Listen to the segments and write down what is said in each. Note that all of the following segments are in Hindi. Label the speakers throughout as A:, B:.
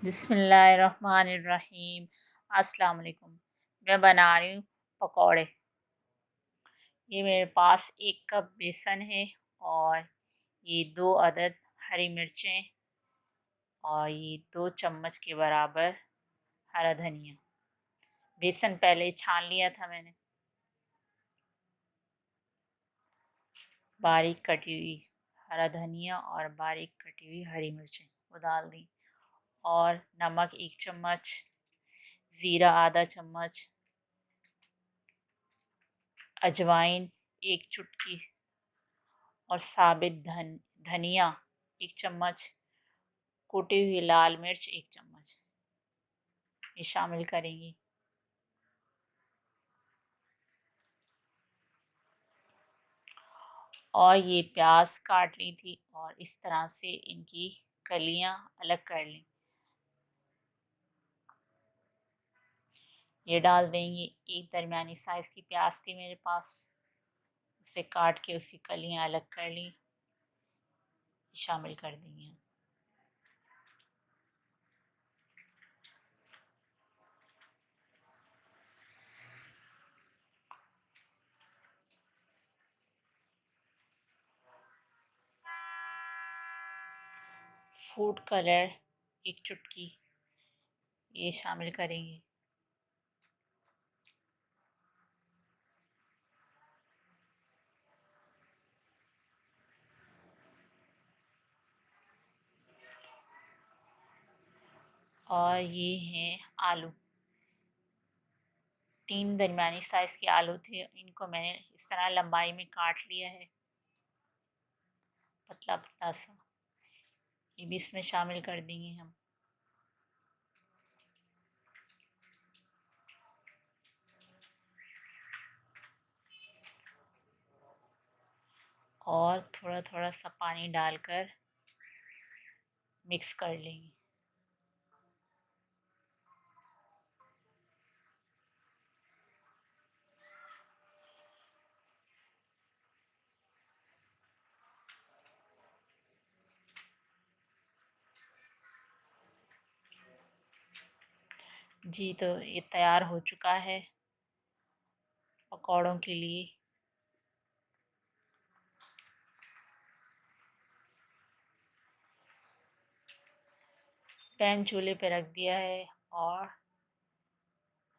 A: बिस्मिल्लाहिर्रहमानिर्रहीम। अस्सलाम वालेकुम। मैं बना रही हूँ पकौड़े। ये मेरे पास 1 कप बेसन है और ये 2 अदद हरी मिर्चें और ये 2 चम्मच के बराबर हरा धनिया। बेसन पहले छान लिया था मैंने। बारीक कटी हुई हरा धनिया और बारीक कटी हुई हरी मिर्चें वो डाल दी और नमक 1 चम्मच, ज़ीरा आधा चम्मच, अजवाइन 1 चुटकी और साबित धनिया 1 चम्मच, कुटी हुई लाल मिर्च 1 चम्मच ये शामिल करेंगी। और ये प्याज काट ली थी और इस तरह से इनकी कलियां अलग कर ली। ये डाल देंगे। एक दरमियानी साइज़ की प्याज थी मेरे पास, उसे काट के उसकी कलियां अलग कर ली, शामिल कर देंगे। फूड कलर 1 चुटकी ये शामिल करेंगे। और ये हैं आलू। 3 दरमियानी साइज़ के आलू थे, इनको मैंने इस तरह लंबाई में काट लिया है, पतला पतला सा। ये भी इसमें शामिल कर देंगे हम। और थोड़ा थोड़ा सा पानी डालकर मिक्स कर लेंगे। जी, तो ये तैयार हो चुका है पकौड़ों के लिए। पैन चूल्हे पे रख दिया है और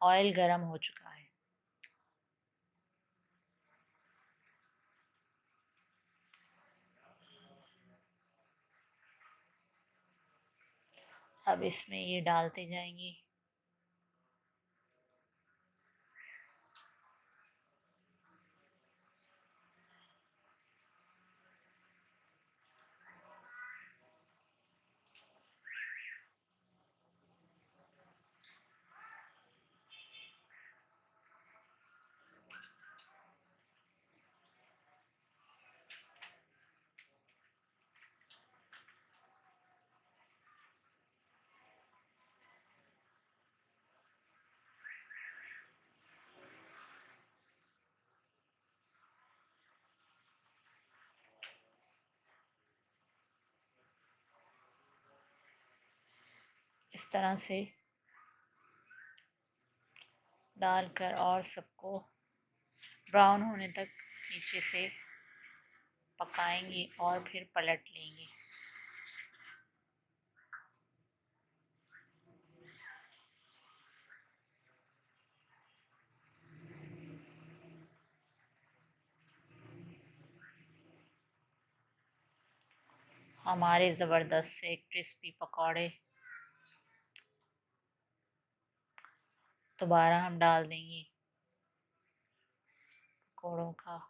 A: ऑयल गरम हो चुका है। अब इसमें ये डालते जाएंगे। इस तरह से डालकर और सबको ब्राउन होने तक नीचे से पकाएंगे और फिर पलट लेंगे। हमारे ज़बरदस्त से क्रिस्पी पकौड़े दोबारा हम डाल देंगे पकौड़ों का।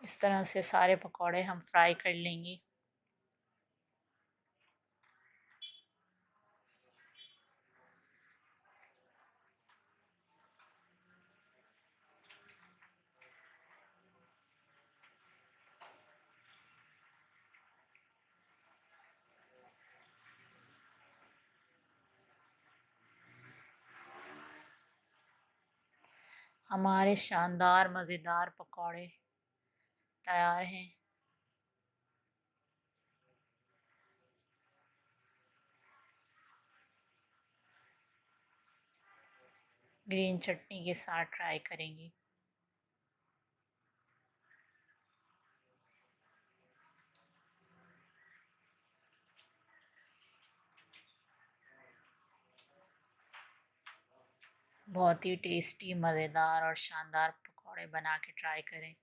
A: इस तरह से सारे पकौड़े हम फ्राई कर लेंगे। हमारे शानदार मज़ेदार पकौड़े तैयार हैं। ग्रीन चटनी के साथ ट्राई करेंगे। बहुत ही टेस्टी, मज़ेदार और शानदार पकौड़े बना के ट्राई करें।